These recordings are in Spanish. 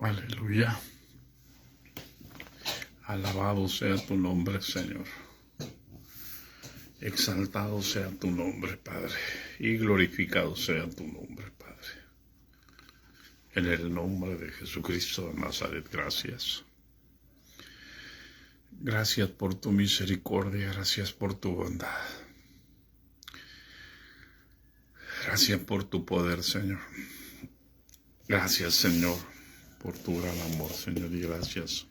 Aleluya. Alabado sea tu nombre, Señor. Exaltado sea tu nombre, Padre. Y glorificado sea tu nombre, Padre. En el nombre de Jesucristo de Nazaret, gracias. Gracias por tu misericordia, gracias por tu bondad. Gracias por tu poder, Señor. Gracias, Señor, por tu gran amor, Señor, y gracias.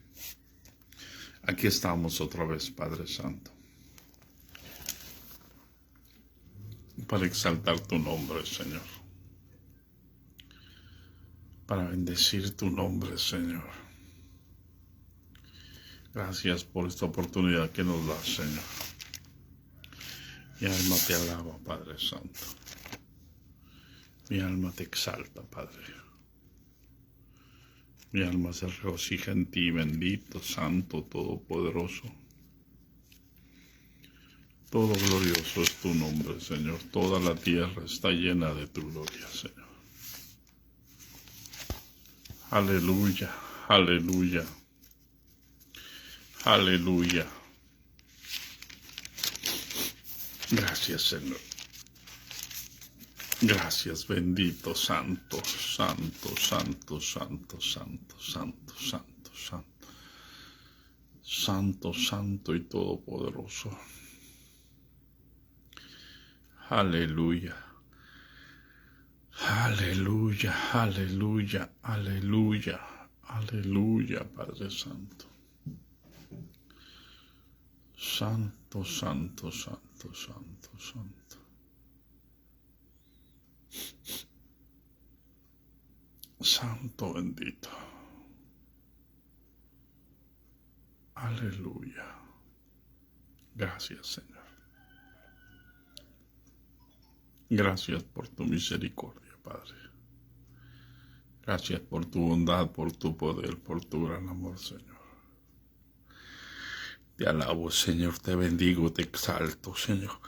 Aquí estamos otra vez, Padre Santo, para exaltar tu nombre, Señor, para bendecir tu nombre, Señor. Gracias por esta oportunidad que nos das, Señor. Mi alma te alaba, Padre Santo. Mi alma te exalta, Padre. Mi alma se regocija en ti, bendito, santo, todopoderoso. Todo glorioso es tu nombre, Señor. Toda la tierra está llena de tu gloria, Señor. Aleluya, aleluya, aleluya. Gracias, Señor. Gracias, bendito, santo, santo, santo, santo, santo, santo, santo, santo, santo, santo y todopoderoso. Aleluya. Aleluya, aleluya, aleluya, aleluya, Padre Santo. Santo, santo, santo, santo, santo. Santo bendito. Aleluya. Gracias, Señor. Gracias por tu misericordia, Padre. Gracias por tu bondad, por tu poder, por tu gran amor, Señor. Te alabo, Señor, te bendigo, te exalto, Señor.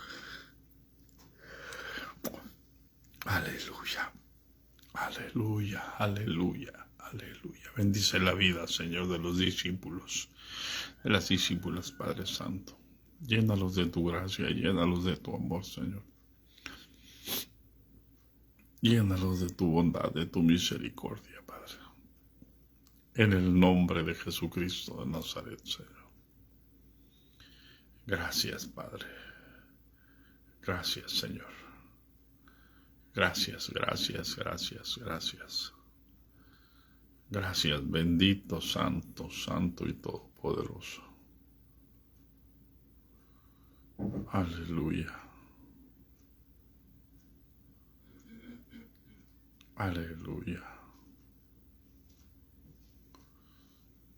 Aleluya, aleluya, aleluya, aleluya. Bendice la vida, Señor, de los discípulos, de las discípulas, Padre Santo. Llénalos de tu gracia, llénalos de tu amor, Señor. Llénalos de tu bondad, de tu misericordia, Padre. En el nombre de Jesucristo de Nazaret, Señor. Gracias, Padre. Gracias, Señor. Gracias, gracias, gracias, gracias. Gracias, bendito, santo, santo y todopoderoso. Aleluya. Aleluya.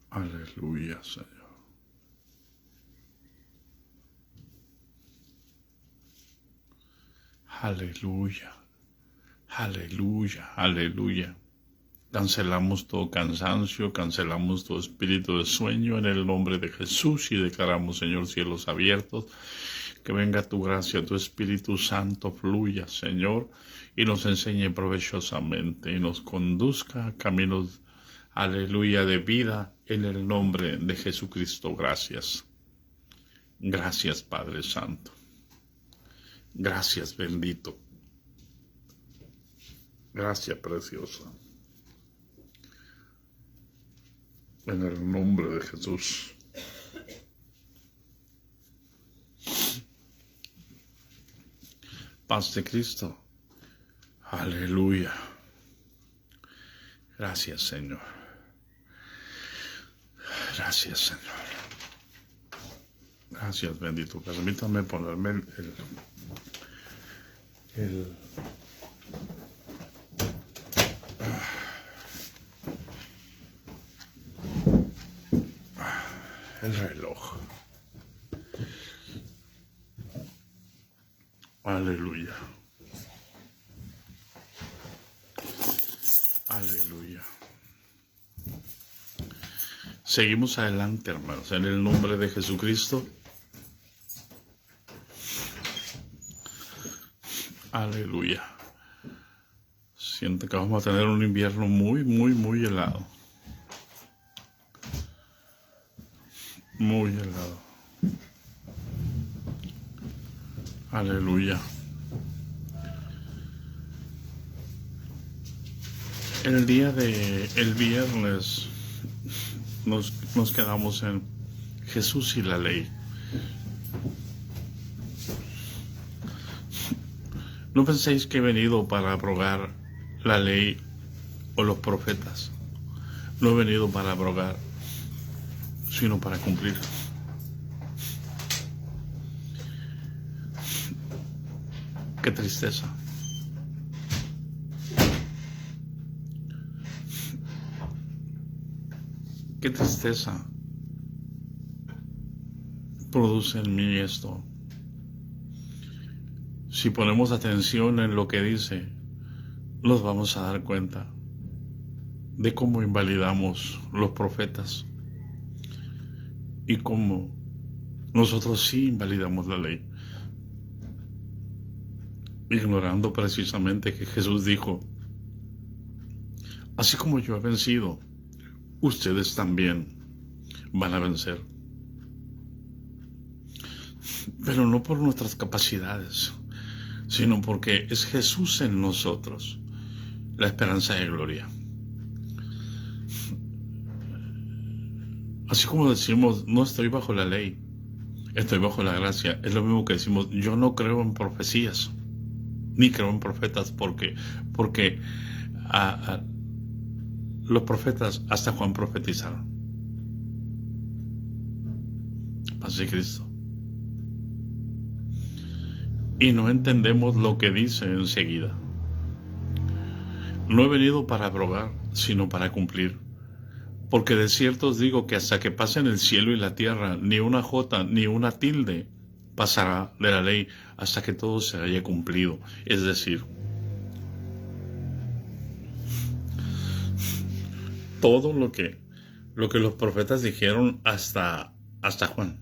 Aleluya, Señor. Aleluya. Aleluya. Aleluya. Cancelamos todo cansancio, cancelamos todo espíritu de sueño en el nombre de Jesús y declaramos, Señor, cielos abiertos. Que venga tu gracia, tu Espíritu Santo fluya, Señor, y nos enseñe provechosamente y nos conduzca a caminos, aleluya, de vida en el nombre de Jesucristo. Gracias. Gracias, Padre Santo. Gracias, bendito. Gracias, preciosa. En el nombre de Jesús. Paz de Cristo. Aleluya. Gracias, Señor. Gracias, Señor. Gracias, bendito. Permítame ponerme el reloj. Aleluya. Aleluya. Seguimos adelante, hermanos, en el nombre de Jesucristo. Aleluya. Siento que vamos a tener un invierno muy, muy, muy helado. muy helado. Aleluya. El viernes nos quedamos en Jesús y la ley. No penséis que he venido para abrogar la ley o los profetas. No he venido para abrogar, sino para cumplir. Qué tristeza. Qué tristeza produce en mí esto. Si ponemos atención en lo que dice, nos vamos a dar cuenta de cómo invalidamos los profetas y cómo nosotros sí invalidamos la ley, ignorando precisamente que Jesús dijo: así como yo he vencido, ustedes también van a vencer. Pero no por nuestras capacidades, sino porque es Jesús en nosotros, la esperanza de gloria. Así como decimos, no estoy bajo la ley, estoy bajo la gracia, es lo mismo que decimos, yo no creo en profecías, ni creo en profetas, porque los profetas hasta Juan profetizaron. Paz de Cristo. Y no entendemos lo que dice enseguida. No he venido para abrogar, sino para cumplir. Porque de cierto os digo que hasta que pasen el cielo y la tierra, ni una jota ni una tilde pasará de la ley hasta que todo se haya cumplido. Es decir, todo lo que los profetas dijeron hasta Juan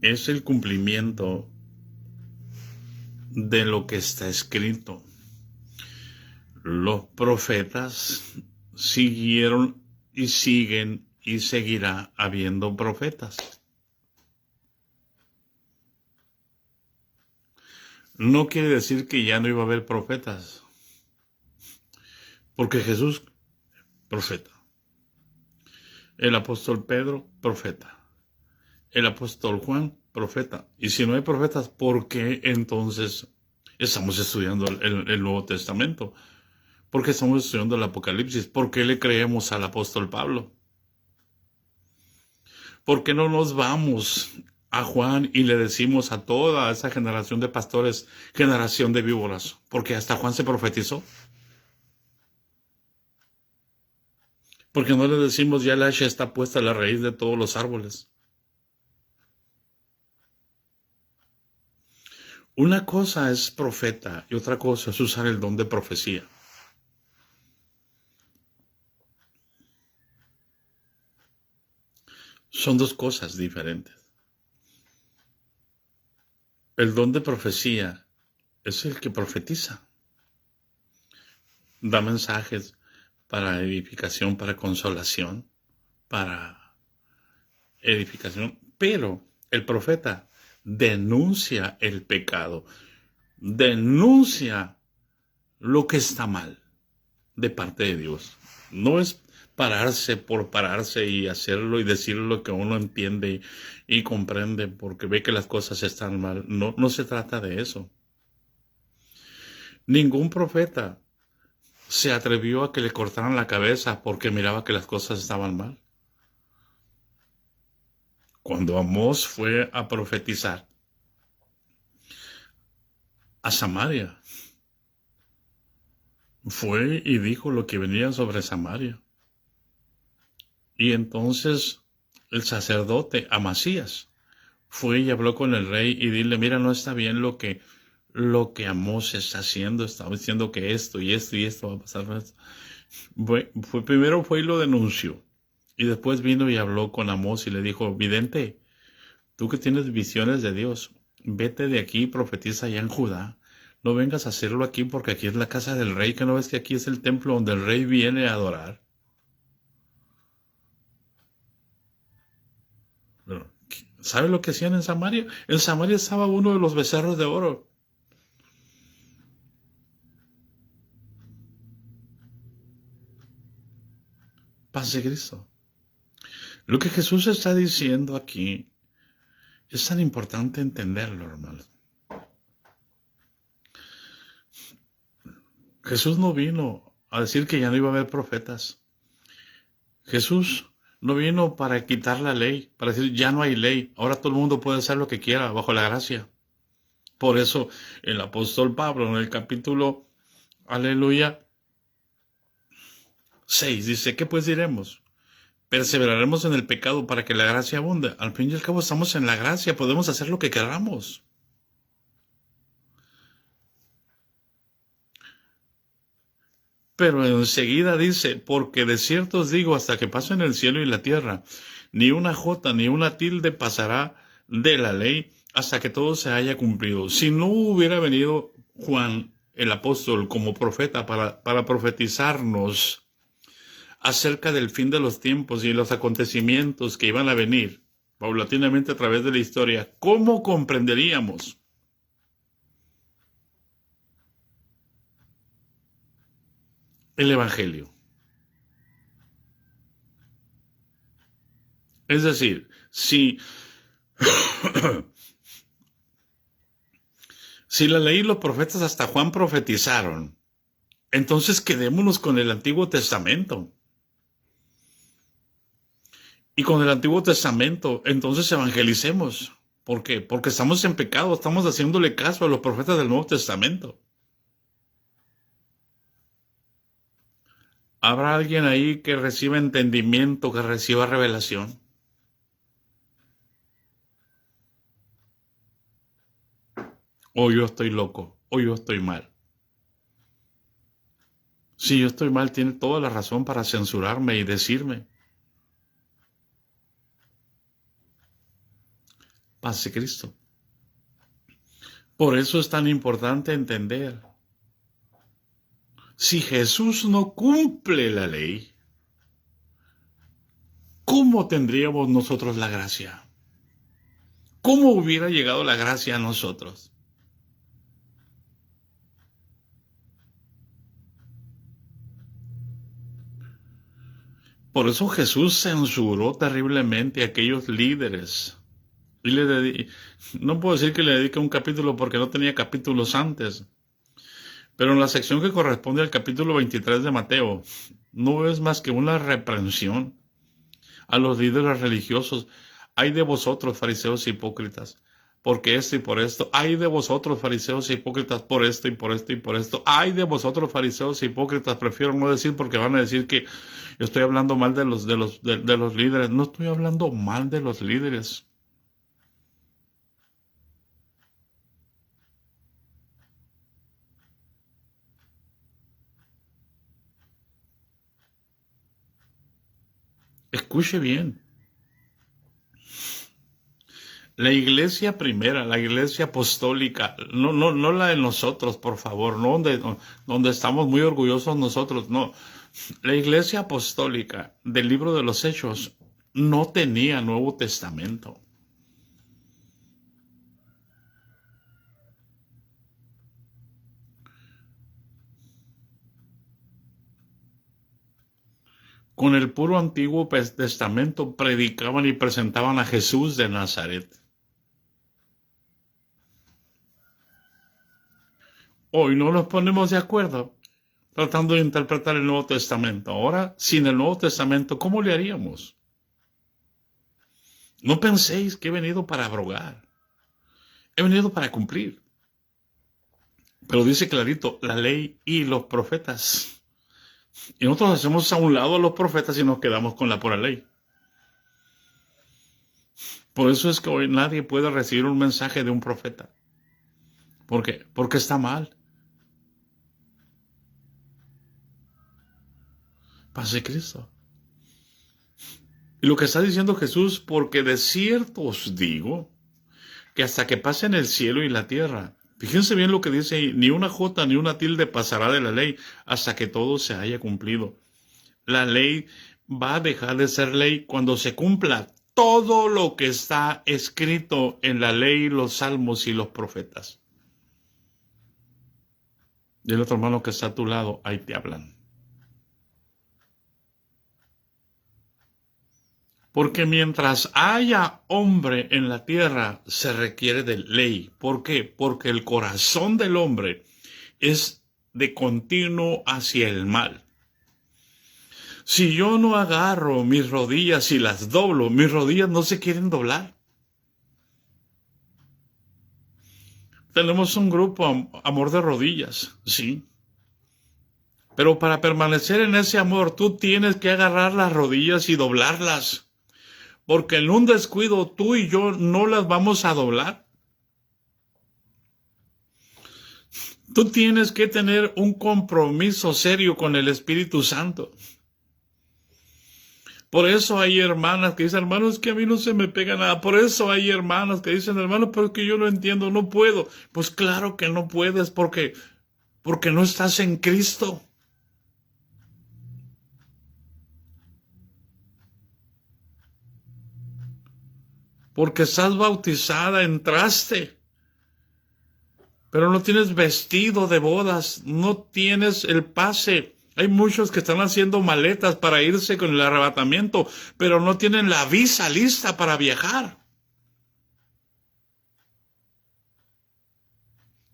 es el cumplimiento de lo que está escrito. Los profetas siguieron y siguen y seguirá habiendo profetas. No quiere decir que ya no iba a haber profetas, porque Jesús, profeta. El apóstol Pedro, profeta. El apóstol Juan, profeta. Y si no hay profetas, ¿por qué entonces estamos estudiando el Nuevo Testamento? ¿Por qué estamos estudiando el Apocalipsis? ¿Por qué le creemos al apóstol Pablo? ¿Por qué no nos vamos a Juan y le decimos a toda esa generación de pastores, generación de víboras? Porque hasta Juan se profetizó. Porque no le decimos, ya el hacha está puesta a la raíz de todos los árboles. Una cosa es profeta y otra cosa es usar el don de profecía. Son dos cosas diferentes. El don de profecía es el que profetiza. Da mensajes para edificación, para consolación, para edificación. Pero el profeta denuncia el pecado, denuncia lo que está mal de parte de Dios. No es pararse por pararse y hacerlo y decir lo que uno entiende y comprende porque ve que las cosas están mal. No se trata de eso. Ningún profeta se atrevió a que le cortaran la cabeza porque miraba que las cosas estaban mal. Cuando Amós fue a profetizar a Samaria, fue y dijo lo que venía sobre Samaria. Y entonces el sacerdote Amasías fue y habló con el rey y dile, mira, no está bien lo que Amós está haciendo, estaba diciendo que esto y esto y esto va a pasar. Primero fue y lo denunció. Y después vino y habló con Amós y le dijo, vidente, tú que tienes visiones de Dios, vete de aquí y profetiza allá en Judá. No vengas a hacerlo aquí porque aquí es la casa del rey, que no ves que aquí es el templo donde el rey viene a adorar. ¿Sabe lo que hacían en Samaria? En Samaria estaba uno de los becerros de oro. Paz de Cristo. Lo que Jesús está diciendo aquí es tan importante entenderlo, hermanos. Jesús no vino a decir que ya no iba a haber profetas. Jesús no vino para quitar la ley, para decir ya no hay ley. Ahora todo el mundo puede hacer lo que quiera bajo la gracia. Por eso el apóstol Pablo en el capítulo, aleluya, 6 dice, ¿qué pues diremos? Perseveraremos en el pecado para que la gracia abunde. Al fin y al cabo estamos en la gracia, podemos hacer lo que queramos. Pero enseguida dice, porque de cierto os digo, hasta que pasen el cielo y la tierra, ni una jota ni una tilde pasará de la ley hasta que todo se haya cumplido. Si no hubiera venido Juan, el apóstol, como profeta para profetizarnos acerca del fin de los tiempos y los acontecimientos que iban a venir paulatinamente a través de la historia, ¿cómo comprenderíamos el Evangelio? Es decir, si la ley y los profetas hasta Juan profetizaron, entonces quedémonos con el Antiguo Testamento. Y con el Antiguo Testamento, entonces evangelicemos. ¿Por qué? Porque estamos en pecado, estamos haciéndole caso a los profetas del Nuevo Testamento. ¿Habrá alguien ahí que reciba entendimiento, que reciba revelación? O yo estoy loco, o yo estoy mal. Si yo estoy mal, tiene toda la razón para censurarme y decirme. Paz de Cristo. Por eso es tan importante entender. Si Jesús no cumple la ley, ¿cómo tendríamos nosotros la gracia? ¿Cómo hubiera llegado la gracia a nosotros? Por eso Jesús censuró terriblemente a aquellos líderes. Y no puedo decir que le dedique un capítulo porque no tenía capítulos antes. Pero en la sección que corresponde al capítulo 23 de Mateo, no es más que una reprensión a los líderes religiosos. Ay de vosotros, fariseos e hipócritas, porque esto y por esto. Ay de vosotros, fariseos e hipócritas, por esto y por esto y por esto. Ay de vosotros, fariseos e hipócritas. Prefiero no decir porque van a decir que yo estoy hablando mal de los líderes. No estoy hablando mal de los líderes. Escuche bien. La iglesia primera, la iglesia apostólica, no la de nosotros, por favor, no donde estamos muy orgullosos nosotros, no. La iglesia apostólica del libro de los Hechos no tenía Nuevo Testamento. Con el puro Antiguo Testamento predicaban y presentaban a Jesús de Nazaret. Hoy no nos ponemos de acuerdo tratando de interpretar el Nuevo Testamento. Ahora, sin el Nuevo Testamento, ¿cómo le haríamos? No penséis que he venido para abrogar. He venido para cumplir. Pero dice clarito, la ley y los profetas. Y nosotros hacemos a un lado a los profetas y nos quedamos con la pura ley. Por eso es que hoy nadie puede recibir un mensaje de un profeta. ¿Por qué? Porque está mal. Paz de Cristo. Y lo que está diciendo Jesús, porque de cierto os digo, que hasta que pasen el cielo y la tierra, fíjense bien lo que dice ahí, ni una jota ni una tilde pasará de la ley hasta que todo se haya cumplido. La ley va a dejar de ser ley cuando se cumpla todo lo que está escrito en la ley, los salmos y los profetas. Y el otro hermano que está a tu lado, ahí te hablan. Porque mientras haya hombre en la tierra, se requiere de ley. ¿Por qué? Porque el corazón del hombre es de continuo hacia el mal. Si yo no agarro mis rodillas y las doblo, mis rodillas no se quieren doblar. Tenemos un grupo, amor de rodillas, sí. Pero para permanecer en ese amor, tú tienes que agarrar las rodillas y doblarlas. Porque en un descuido tú y yo no las vamos a doblar. Tú tienes que tener un compromiso serio con el Espíritu Santo. Por eso hay hermanas que dicen, hermanos, es que a mí no se me pega nada. Por eso hay hermanas que dicen, hermano, pero es que yo no entiendo, no puedo. Pues claro que no puedes porque no estás en Cristo. Porque estás bautizada, entraste, pero no tienes vestido de bodas, no tienes el pase. Hay muchos que están haciendo maletas para irse con el arrebatamiento, pero no tienen la visa lista para viajar.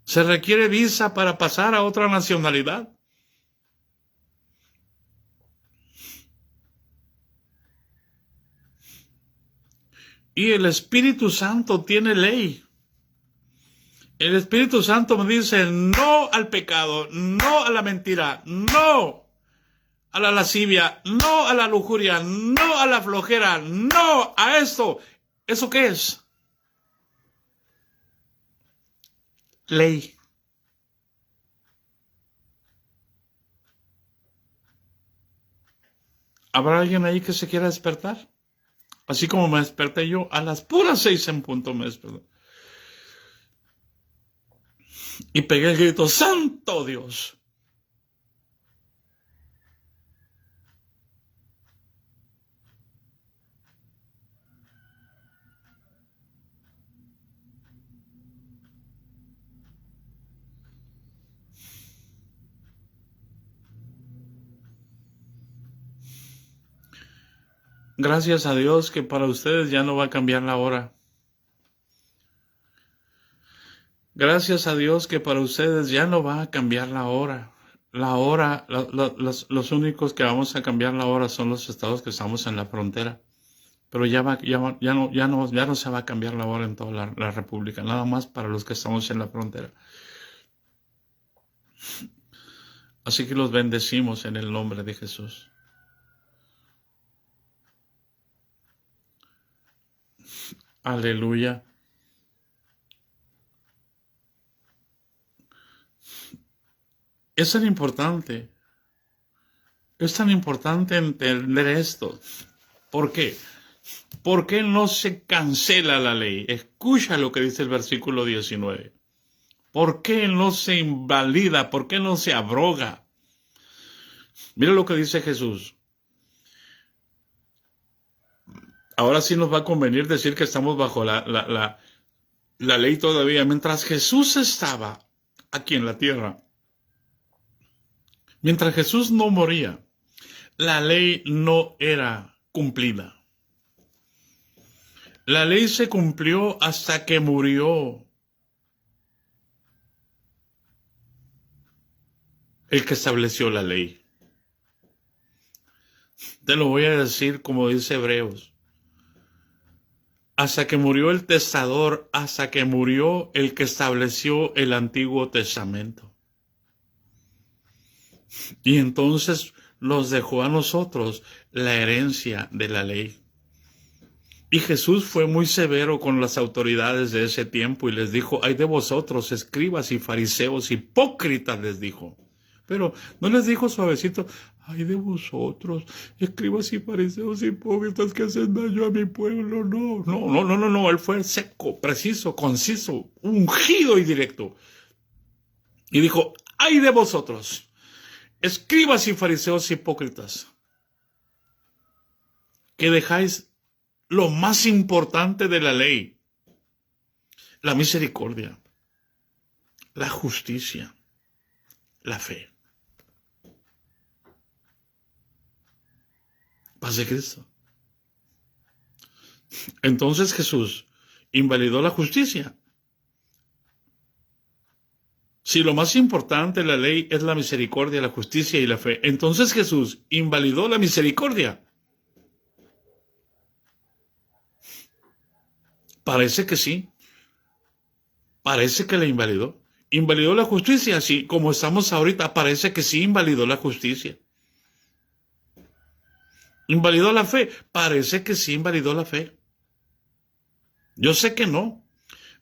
Se requiere visa para pasar a otra nacionalidad. Y el Espíritu Santo tiene ley. El Espíritu Santo me dice no al pecado, no a la mentira, no a la lascivia, no a la lujuria, no a la flojera, no a esto. ¿Eso qué es? Ley. ¿Habrá alguien ahí que se quiera despertar? Así como me desperté yo, a las puras 6 en punto me desperté. Y pegué el grito, ¡Santo Dios! Gracias a Dios que para ustedes ya no va a cambiar la hora. Gracias a Dios que para ustedes ya no va a cambiar la hora. La hora, los únicos que vamos a cambiar la hora son los estados que estamos en la frontera. Pero ya no se va a cambiar la hora en toda la República, nada más para los que estamos en la frontera. Así que los bendecimos en el nombre de Jesús. Aleluya. Es tan importante entender esto. ¿Por qué? ¿Por qué no se cancela la ley? Escucha lo que dice el versículo 19. ¿Por qué no se invalida? ¿Por qué no se abroga? Mira lo que dice Jesús. Ahora sí nos va a convenir decir que estamos bajo la ley todavía. Mientras Jesús estaba aquí en la tierra, mientras Jesús no moría, la ley no era cumplida. La ley se cumplió hasta que murió el que estableció la ley. Te lo voy a decir como dice Hebreos. Hasta que murió el testador, hasta que murió el que estableció el Antiguo Testamento. Y entonces nos dejó a nosotros la herencia de la ley. Y Jesús fue muy severo con las autoridades de ese tiempo y les dijo, ay de vosotros, escribas y fariseos, hipócritas, les dijo. Pero no les dijo suavecito, ay de vosotros, escribas y fariseos, hipócritas que hacen daño a mi pueblo. No, él fue seco, preciso, conciso, ungido y directo. Y dijo, ay de vosotros, escribas y fariseos hipócritas, que dejáis lo más importante de la ley: la misericordia, la justicia, la fe. Paz de Cristo. Entonces Jesús invalidó la justicia. Si lo más importante de la ley es la misericordia, la justicia y la fe, entonces Jesús invalidó la misericordia. Parece que sí. Parece que la invalidó. ¿Invalidó la justicia? Sí, como estamos ahorita, parece que sí invalidó la justicia. ¿Invalidó la fe? Parece que sí invalidó la fe. Yo sé que no,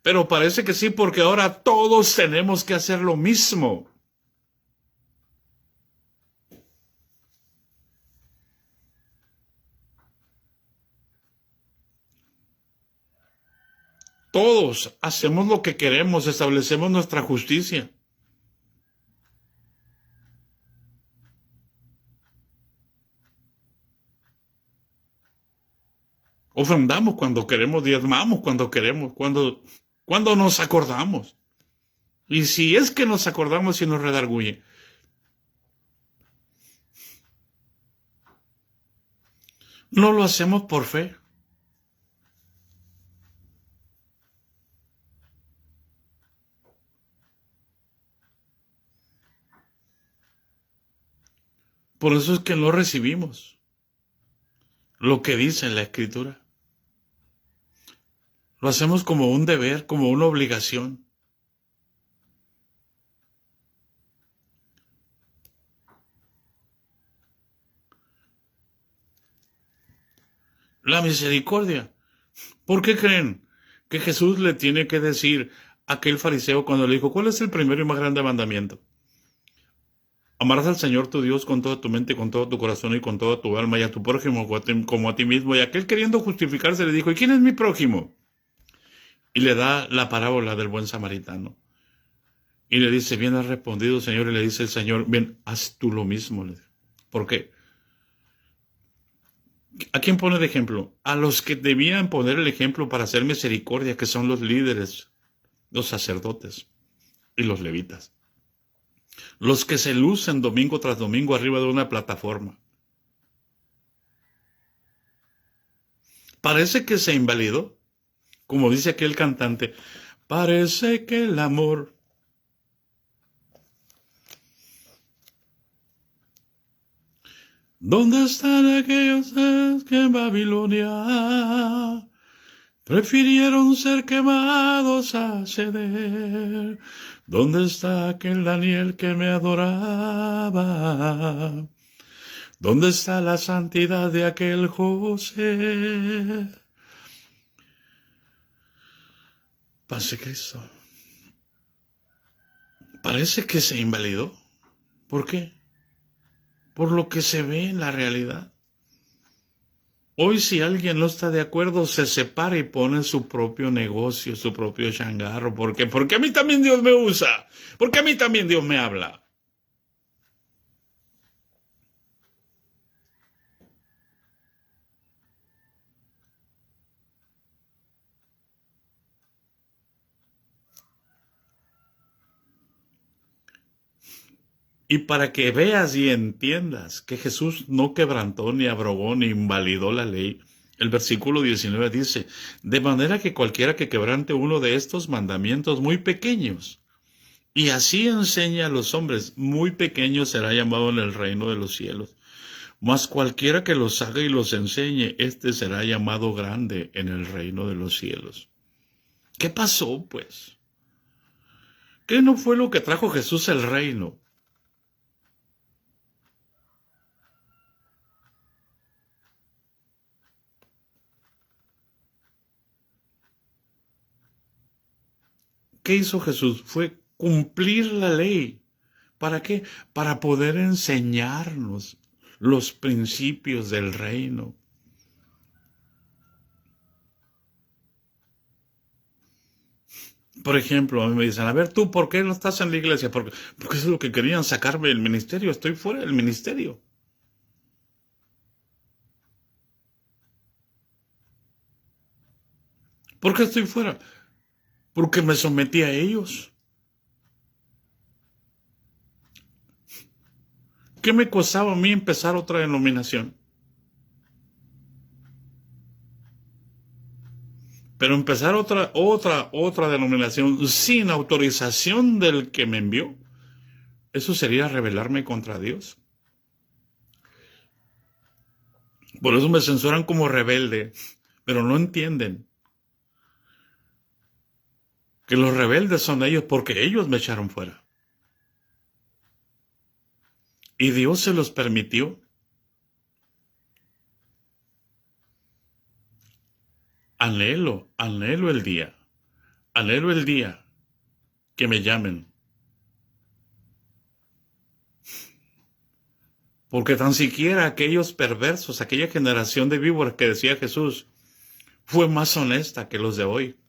pero parece que sí, porque ahora todos tenemos que hacer lo mismo. Todos hacemos lo que queremos, establecemos nuestra justicia. Ofrendamos cuando queremos, diezmamos cuando queremos, cuando nos acordamos. Y si es que nos acordamos y nos redarguye, no lo hacemos por fe. Por eso es que no recibimos lo que dice la Escritura. Lo hacemos como un deber, como una obligación. La misericordia. ¿Por qué creen que Jesús le tiene que decir a aquel fariseo cuando le dijo: ¿cuál es el primero y más grande mandamiento? Amarás al Señor tu Dios con toda tu mente, con todo tu corazón y con toda tu alma, y a tu prójimo como a ti mismo. Y aquel, queriendo justificarse, le dijo: ¿y quién es mi prójimo? Y le da la parábola del buen samaritano. Y le dice: bien has respondido, Señor. Y le dice el Señor: bien, haz tú lo mismo. ¿Por qué? ¿A quién pone de ejemplo? A los que debían poner el ejemplo para hacer misericordia, que son los líderes, los sacerdotes y los levitas. Los que se lucen domingo tras domingo arriba de una plataforma. Parece que se invalidó, como dice aquel cantante: parece que el amor ¿dónde están aquellos que en Babilonia prefirieron ser quemados a ceder? ¿Dónde está aquel Daniel que me adoraba? ¿Dónde está la santidad de aquel José? Paz de Cristo. Parece que se invalidó. ¿Por qué? Por lo que se ve en la realidad. Hoy, si alguien no está de acuerdo, se separa y pone su propio negocio, su propio changarro. ¿Por qué? Porque a mí también Dios me usa. Porque a mí también Dios me habla. Y para que veas y entiendas que Jesús no quebrantó, ni abrogó, ni invalidó la ley, el versículo 19 dice: de manera que cualquiera que quebrante uno de estos mandamientos muy pequeños, y así enseña a los hombres, muy pequeño será llamado en el reino de los cielos. Mas cualquiera que los haga y los enseñe, éste será llamado grande en el reino de los cielos. ¿Qué pasó, pues? ¿Qué no fue lo que trajo Jesús el reino? ¿Qué hizo Jesús? Fue cumplir la ley. ¿Para qué? Para poder enseñarnos los principios del reino. Por ejemplo, a mí me dicen: a ver, ¿tú por qué no estás en la iglesia? Porque eso es lo que querían, sacarme del ministerio. Estoy fuera del ministerio. ¿Por qué estoy fuera? Porque me sometí a ellos. ¿Qué me costaba a mí empezar otra denominación? Pero empezar otra denominación sin autorización del que me envió, eso sería rebelarme contra Dios. Por eso me censuran como rebelde, pero no entienden que los rebeldes son ellos porque ellos me echaron fuera. Y Dios se los permitió. Anhelo el día que me llamen. Porque tan siquiera aquellos perversos, aquella generación de víboras que decía Jesús, fue más honesta que los de hoy.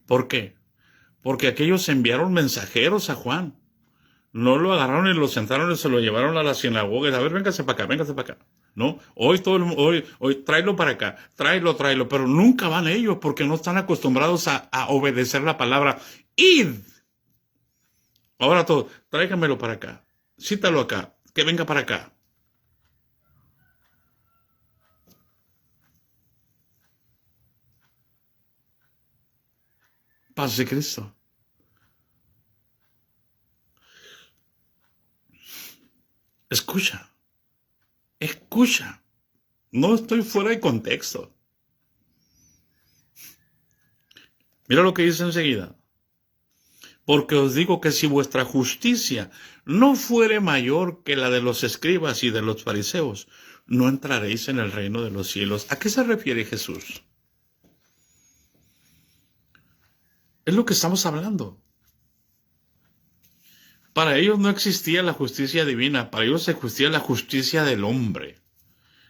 ¿Por qué? Porque aquellos enviaron mensajeros a Juan. No lo agarraron y lo sentaron y se lo llevaron a la sinagoga. Y a ver, véngase para acá. ¿No? Hoy tráelo para acá, tráelo. Pero nunca van ellos porque no están acostumbrados a obedecer la palabra. ¡Id! Ahora todo, tráigamelo para acá. Cítalo acá, que venga para acá. Paz de Cristo. Escucha. No estoy fuera de contexto. Mira lo que dice enseguida. Porque os digo que si vuestra justicia no fuere mayor que la de los escribas y de los fariseos, no entraréis en el reino de los cielos. ¿A qué se refiere Jesús? Es lo que estamos hablando. Para ellos no existía la justicia divina, para ellos existía la justicia del hombre,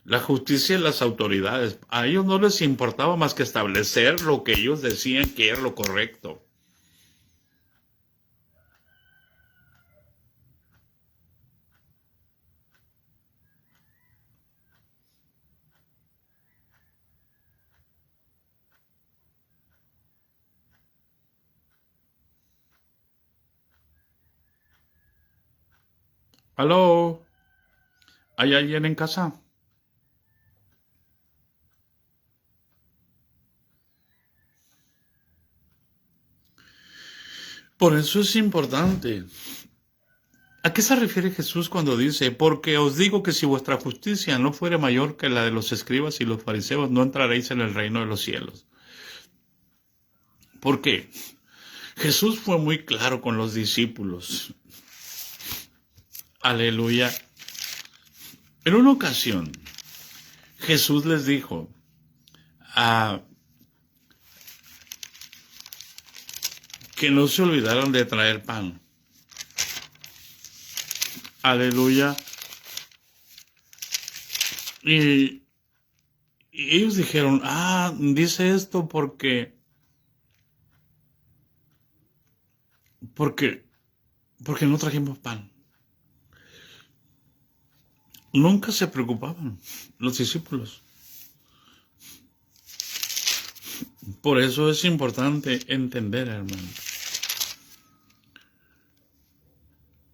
la justicia de las autoridades. A ellos no les importaba más que establecer lo que ellos decían que era lo correcto. ¿Aló? ¿Hay alguien en casa? Por eso es importante. ¿A qué se refiere Jesús cuando dice, porque os digo que si vuestra justicia no fuere mayor que la de los escribas y los fariseos, no entraréis en el reino de los cielos? ¿Por qué? Jesús fue muy claro con los discípulos. Aleluya. En una ocasión, Jesús les dijo, que no se olvidaran de traer pan. Aleluya. Y ellos dijeron, dice esto porque no trajimos pan. Nunca se preocupaban los discípulos. Por eso es importante entender, hermano.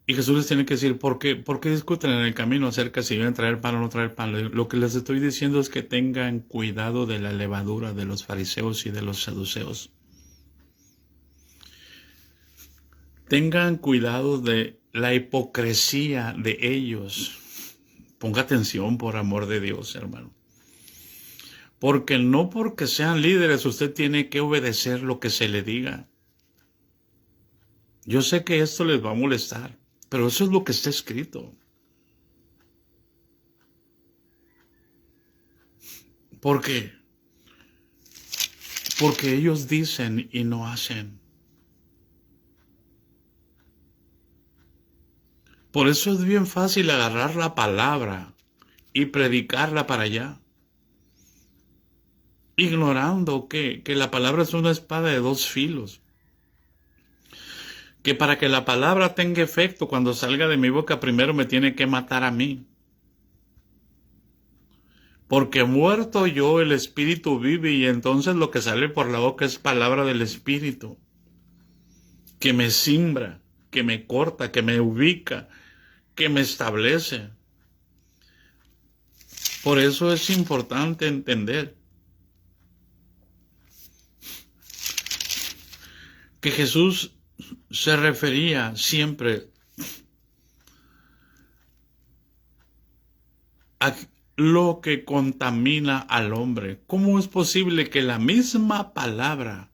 Y Jesús les tiene que decir, ¿por qué discuten en el camino acerca si vienen a traer pan o no traer pan? Lo que les estoy diciendo es que tengan cuidado de la levadura de los fariseos y de los saduceos. Tengan cuidado de la hipocresía de ellos. Ponga atención, por amor de Dios, hermano. Porque no porque sean líderes usted tiene que obedecer lo que se le diga. Yo sé que esto les va a molestar, pero eso es lo que está escrito. ¿Por qué? Porque ellos dicen y no hacen. Por eso es bien fácil agarrar la palabra y predicarla para allá, ignorando que la palabra es una espada de dos filos. Que para que la palabra tenga efecto cuando salga de mi boca, primero me tiene que matar a mí. Porque muerto yo, el espíritu vive, y entonces lo que sale por la boca es palabra del espíritu, que me simbra, que me corta, que me ubica, que me establece. Por eso es importante entender que Jesús se refería siempre a lo que contamina al hombre. ¿Cómo es posible que la misma palabra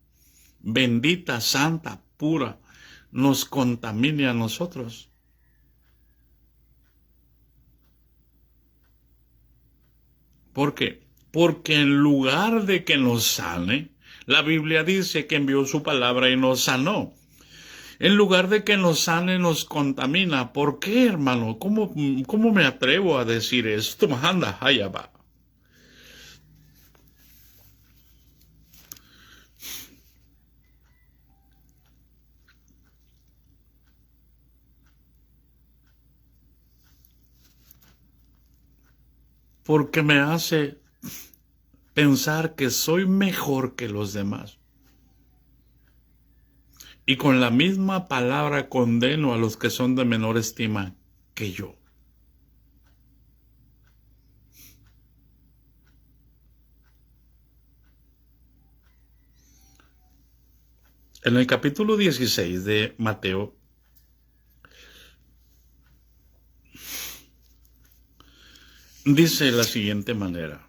bendita, santa, pura, nos contamine a nosotros? ¿Por qué? Porque en lugar de que nos sane, la Biblia dice que envió su palabra y nos sanó. En lugar de que nos sane, nos contamina. ¿Por qué, hermano? ¿Cómo me atrevo a decir esto? Anda, allá va. Porque me hace pensar que soy mejor que los demás. Y con la misma palabra condeno a los que son de menor estima que yo. En el capítulo 16 de Mateo, dice de la siguiente manera.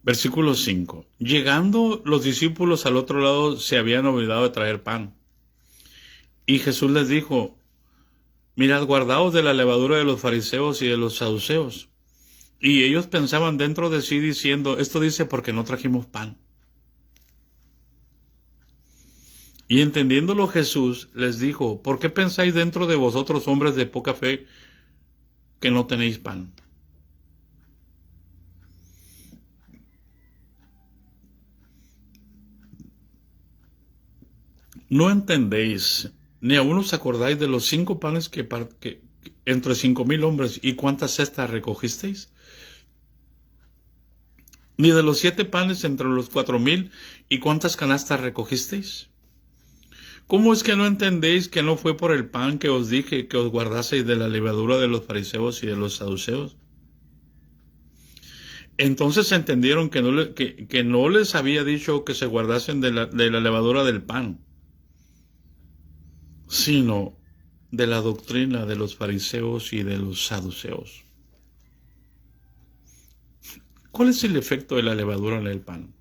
Versículo 5. Llegando los discípulos al otro lado, se habían olvidado de traer pan. Y Jesús les dijo, mirad, guardaos de la levadura de los fariseos y de los saduceos. Y ellos pensaban dentro de sí diciendo, esto dice porque no trajimos pan. Y entendiéndolo Jesús les dijo, ¿por qué pensáis dentro de vosotros, hombres de poca fe, que no tenéis pan? ¿No entendéis, ni aún os acordáis de los 5 panes que entre 5,000 hombres, y cuántas cestas recogisteis? Ni de los 7 panes entre los 4,000, y cuántas canastas recogisteis. ¿Cómo es que no entendéis que no fue por el pan que os dije que os guardaseis de la levadura de los fariseos y de los saduceos? Entonces entendieron que no les había dicho que se guardasen de la levadura del pan, sino de la doctrina de los fariseos y de los saduceos. ¿Cuál es el efecto de la levadura en el pan?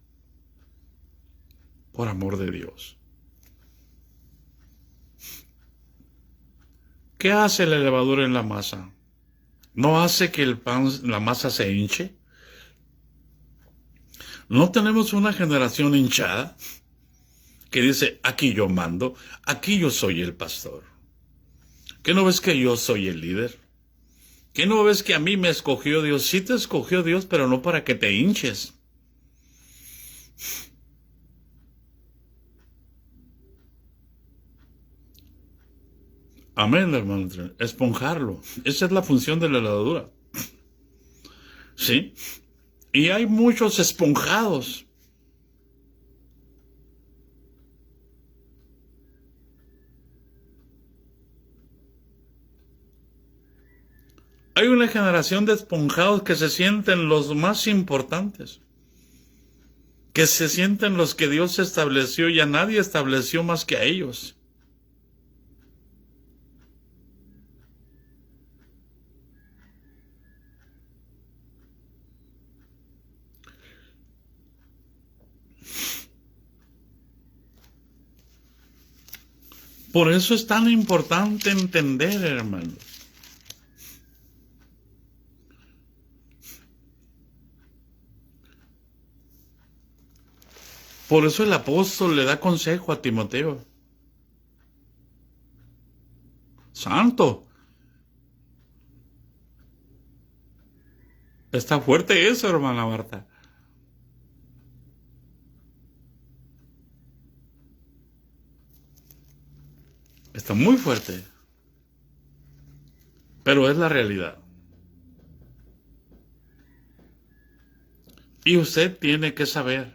Por amor de Dios. ¿Qué hace la levadura en la masa? ¿No hace que la masa se hinche? ¿No tenemos una generación hinchada que dice, aquí yo mando, aquí yo soy el pastor? ¿Qué no ves que yo soy el líder? ¿Qué no ves que a mí me escogió Dios? Sí te escogió Dios, pero no para que te hinches. Amén, hermano. Esponjarlo. Esa es la función de la levadura. ¿Sí? Y hay muchos esponjados. Hay una generación de esponjados que se sienten los más importantes, que se sienten los que Dios estableció y a nadie estableció más que a ellos. Por eso es tan importante entender, hermanos. Por eso el apóstol le da consejo a Timoteo. Santo. Está fuerte eso, hermana Marta. Está muy fuerte. Pero es la realidad. Y usted tiene que saber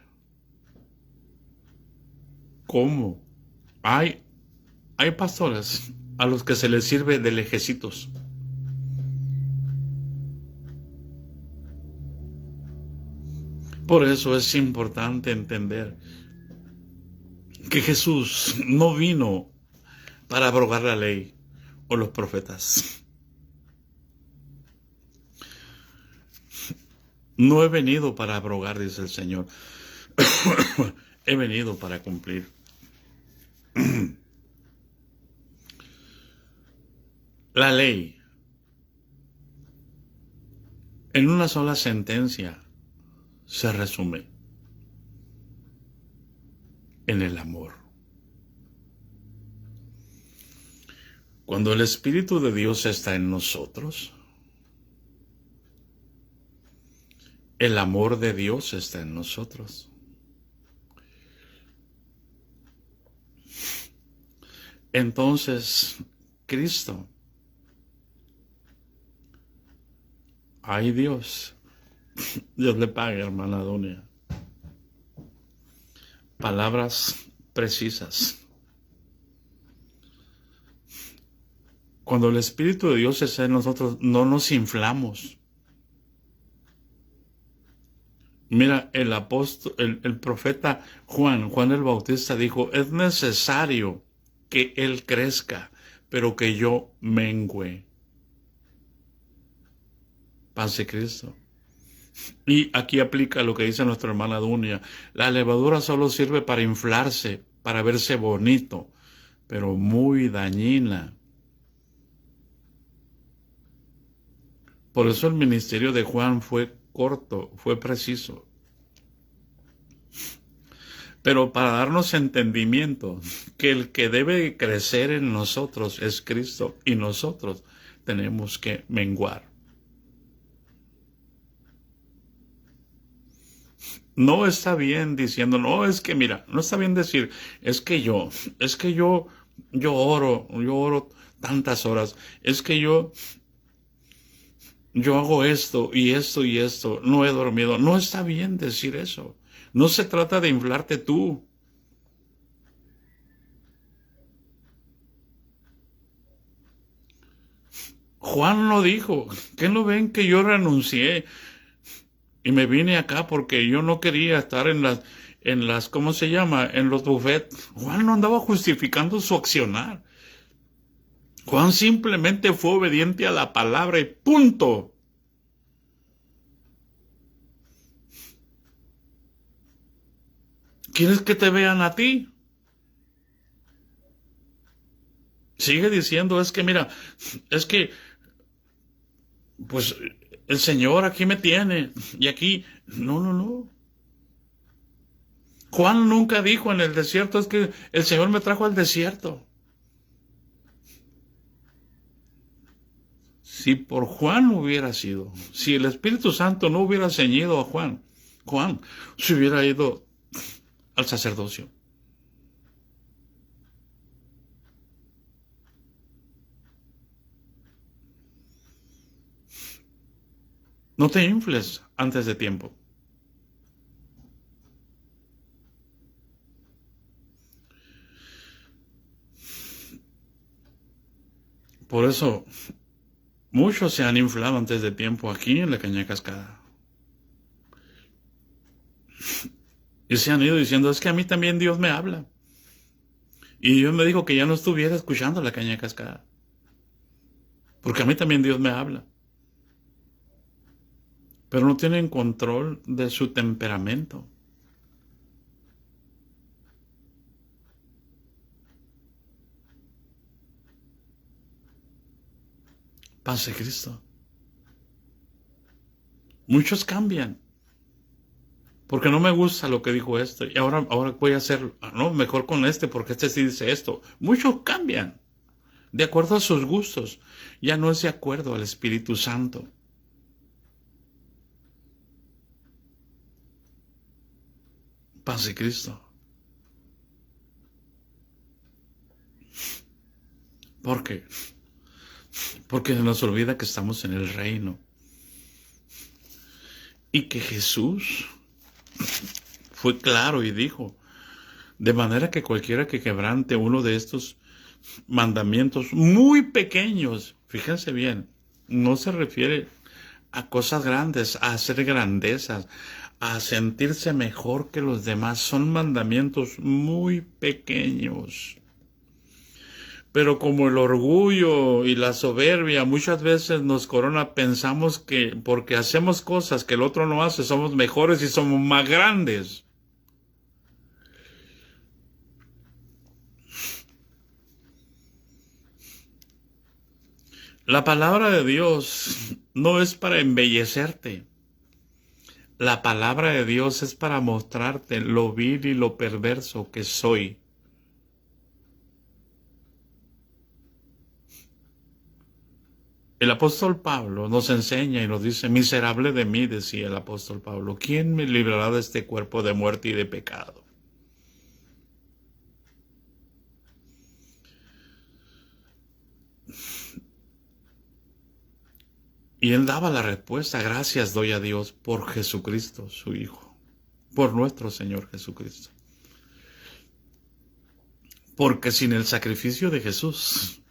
cómo. Hay pastores a los que se les sirve de lejecitos. Por eso es importante entender que Jesús no vino para abrogar la ley o los profetas. No he venido para abrogar, dice el Señor. He venido para cumplir. La ley, en una sola sentencia, se resume en el amor. Cuando el Espíritu de Dios está en nosotros, el amor de Dios está en nosotros. Entonces, Cristo, ay Dios le pague, hermana Donia. Palabras precisas. Cuando el Espíritu de Dios está en nosotros, no nos inflamos. Mira, el profeta Juan el Bautista dijo, es necesario que Él crezca, pero que yo mengüe. Paz de Cristo. Y aquí aplica lo que dice nuestra hermana Dunia. La levadura solo sirve para inflarse, para verse bonito, pero muy dañina. Por eso el ministerio de Juan fue corto, fue preciso. Pero para darnos entendimiento que el que debe crecer en nosotros es Cristo y nosotros tenemos que menguar. No está bien diciendo, no, es que mira, no está bien decir, es que yo oro tantas horas, es que yo hago esto y esto y esto, no he dormido. No está bien decir eso. No se trata de inflarte tú. Juan lo dijo. ¿Qué no ven que yo renuncié? Y me vine acá porque yo no quería estar en las, ¿cómo se llama? En los buffets. Juan no andaba justificando su accionar. Juan simplemente fue obediente a la palabra y punto. ¿Quieres que te vean a ti? Sigue diciendo, es que mira, es que, pues, el Señor aquí me tiene, y aquí, no. Juan nunca dijo en el desierto, es que el Señor me trajo al desierto. Si por Juan hubiera sido, si el Espíritu Santo no hubiera ceñido a Juan se hubiera ido al sacerdocio. No te infles antes de tiempo. Por eso, muchos se han inflado antes de tiempo aquí en la Caña Cascada. Y se han ido diciendo, es que a mí también Dios me habla. Y Dios me dijo que ya no estuviera escuchando la Caña Cascada. Porque a mí también Dios me habla. Pero no tienen control de su temperamento. Paz de Cristo. Muchos cambian. Porque no me gusta lo que dijo este. Y ahora voy a hacer, no, mejor con este, porque este sí dice esto. Muchos cambian. De acuerdo a sus gustos. Ya no es de acuerdo al Espíritu Santo. Paz de Cristo. ¿Por qué? Porque se nos olvida que estamos en el reino. Y que Jesús fue claro y dijo, de manera que cualquiera que quebrante uno de estos mandamientos muy pequeños, fíjense bien, no se refiere a cosas grandes, a hacer grandezas, a sentirse mejor que los demás, son mandamientos muy pequeños. Pero como el orgullo y la soberbia muchas veces nos corona, pensamos que porque hacemos cosas que el otro no hace, somos mejores y somos más grandes. La palabra de Dios no es para embellecerte. La palabra de Dios es para mostrarte lo vil y lo perverso que soy. El apóstol Pablo nos enseña y nos dice, miserable de mí, decía el apóstol Pablo, ¿quién me librará de este cuerpo de muerte y de pecado? Y él daba la respuesta, gracias doy a Dios por Jesucristo, su Hijo, por nuestro Señor Jesucristo. Porque sin el sacrificio de Jesús,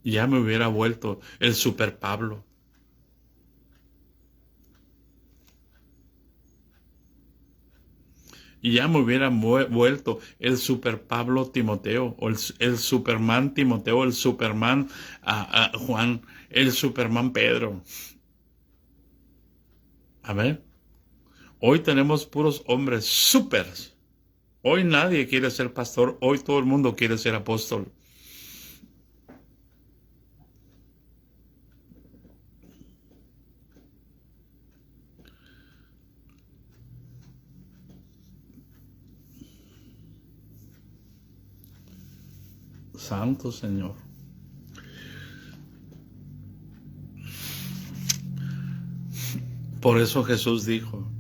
ya me hubiera vuelto el super Pablo. Y ya me hubiera vuelto el super Pablo Timoteo, o el Superman Timoteo, el Superman Juan, el Superman Pedro. A ver, hoy tenemos puros hombres supers. Hoy nadie quiere ser pastor, hoy todo el mundo quiere ser apóstol. Santo Señor. Por eso Jesús dijo,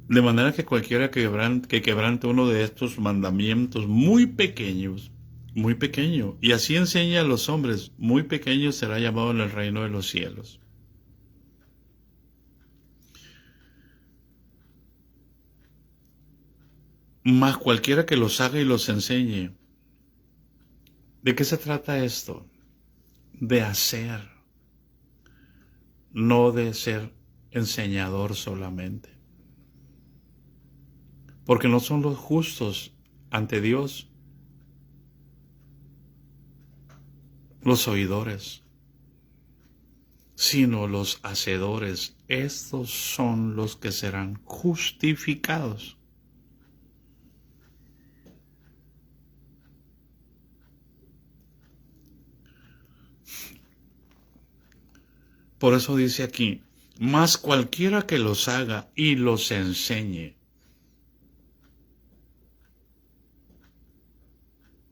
de manera que cualquiera que quebrante uno de estos mandamientos muy pequeños, muy pequeño, y así enseña a los hombres, muy pequeño será llamado en el reino de los cielos. Mas cualquiera que los haga y los enseñe. ¿De qué se trata esto? De hacer, no de ser enseñador solamente. Porque no son los justos ante Dios los oidores, sino los hacedores. Estos son los que serán justificados. Por eso dice aquí, mas cualquiera que los haga y los enseñe.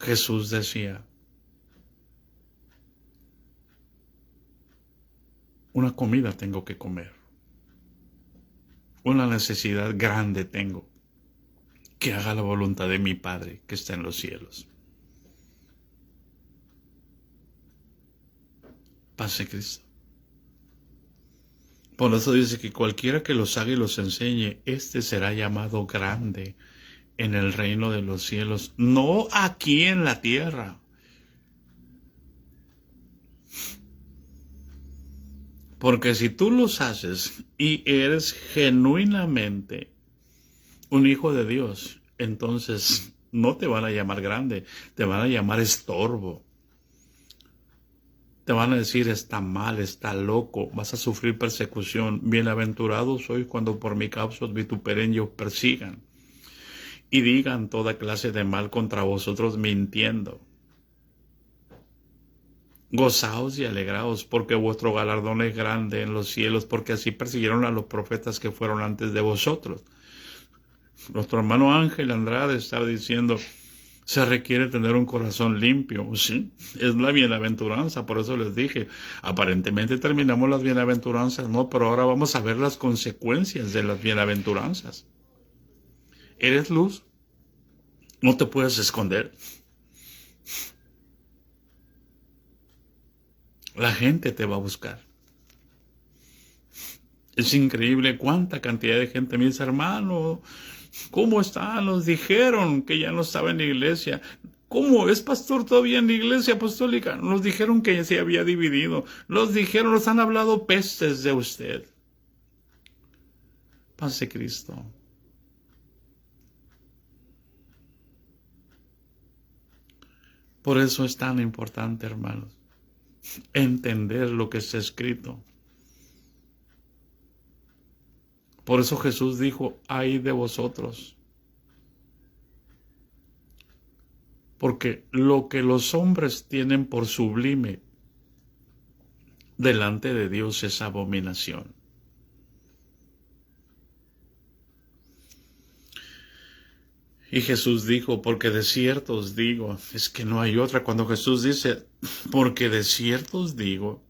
Jesús decía, una comida tengo que comer, una necesidad grande tengo, que haga la voluntad de mi Padre que está en los cielos. Paz de Cristo. Por eso dice que cualquiera que los haga y los enseñe, este será llamado grande en el reino de los cielos, no aquí en la tierra. Porque si tú los haces y eres genuinamente un hijo de Dios, entonces no te van a llamar grande, te van a llamar estorbo. Te van a decir, está mal, está loco, vas a sufrir persecución. Bienaventurados sois cuando por mi causa os vituperen y os persigan, y digan toda clase de mal contra vosotros mintiendo. Gozaos y alegraos, porque vuestro galardón es grande en los cielos, porque así persiguieron a los profetas que fueron antes de vosotros. Nuestro hermano Ángel Andrade estaba diciendo, se requiere tener un corazón limpio. Sí, es la bienaventuranza, por eso les dije, aparentemente terminamos las bienaventuranzas, no, pero ahora vamos a ver las consecuencias de las bienaventuranzas. ¿Eres luz? No te puedes esconder. La gente te va a buscar. Es increíble cuánta cantidad de gente me dice, hermano, ¿cómo están? Nos dijeron que ya no estaba en la iglesia. ¿Cómo? ¿Es pastor todavía en la iglesia apostólica? Nos dijeron que se había dividido. Nos han hablado pestes de usted. Paz de Cristo. Por eso es tan importante, hermanos, entender lo que está escrito. Por eso Jesús dijo, ay de vosotros. Porque lo que los hombres tienen por sublime delante de Dios es abominación. Y Jesús dijo, porque de cierto os digo, es que no hay otra. Cuando Jesús dice, porque de cierto os digo,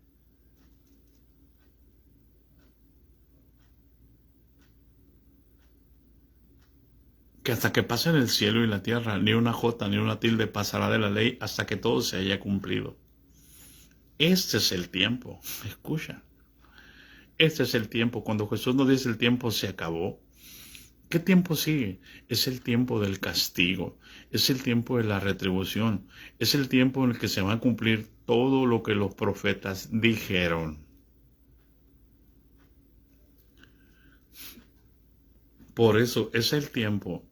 que hasta que pasen el cielo y la tierra, ni una jota ni una tilde pasará de la ley hasta que todo se haya cumplido. Este es el tiempo, escucha. Este es el tiempo. Cuando Jesús nos dice el tiempo se acabó, ¿qué tiempo sigue? Es el tiempo del castigo, es el tiempo de la retribución, es el tiempo en el que se va a cumplir todo lo que los profetas dijeron. Por eso es el tiempo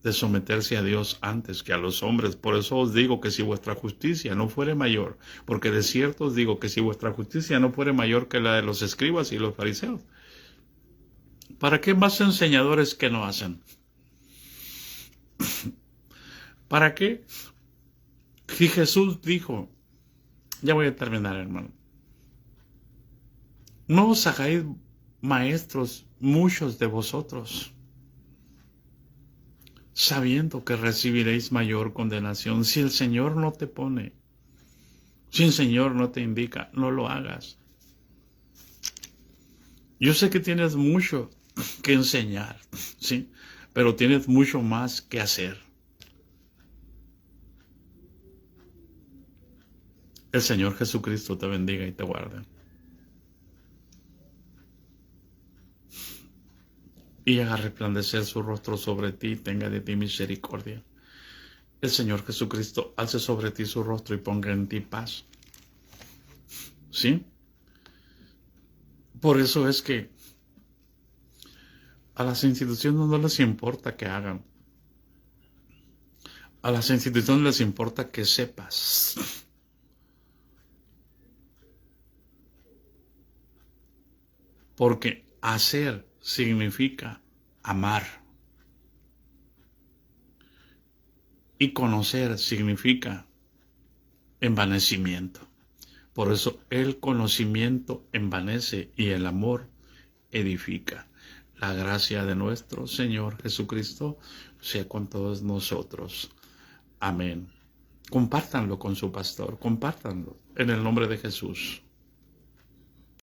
de someterse a Dios antes que a los hombres. Por eso os digo que si vuestra justicia no fuere mayor, porque de cierto os digo que si vuestra justicia no fuere mayor que la de los escribas y los fariseos, ¿para qué más enseñadores que no hacen? ¿Para qué? Si Jesús dijo, ya voy a terminar, hermano, no os hagáis maestros muchos de vosotros, sabiendo que recibiréis mayor condenación. Si el Señor no te pone, si el Señor no te indica, no lo hagas. Yo sé que tienes mucho que enseñar, ¿sí? Pero tienes mucho más que hacer. El Señor Jesucristo te bendiga y te guarde. Y haga resplandecer su rostro sobre ti y tenga de ti misericordia. El Señor Jesucristo alce sobre ti su rostro y ponga en ti paz. ¿Sí? Por eso es que a las instituciones no les importa que hagan. A las instituciones les importa que sepas. Porque hacer significa amar. Y conocer significa envanecimiento. Por eso el conocimiento envanece y el amor edifica. La gracia de nuestro Señor Jesucristo sea con todos nosotros. Amén. Compártanlo con su pastor, compártanlo en el nombre de Jesús.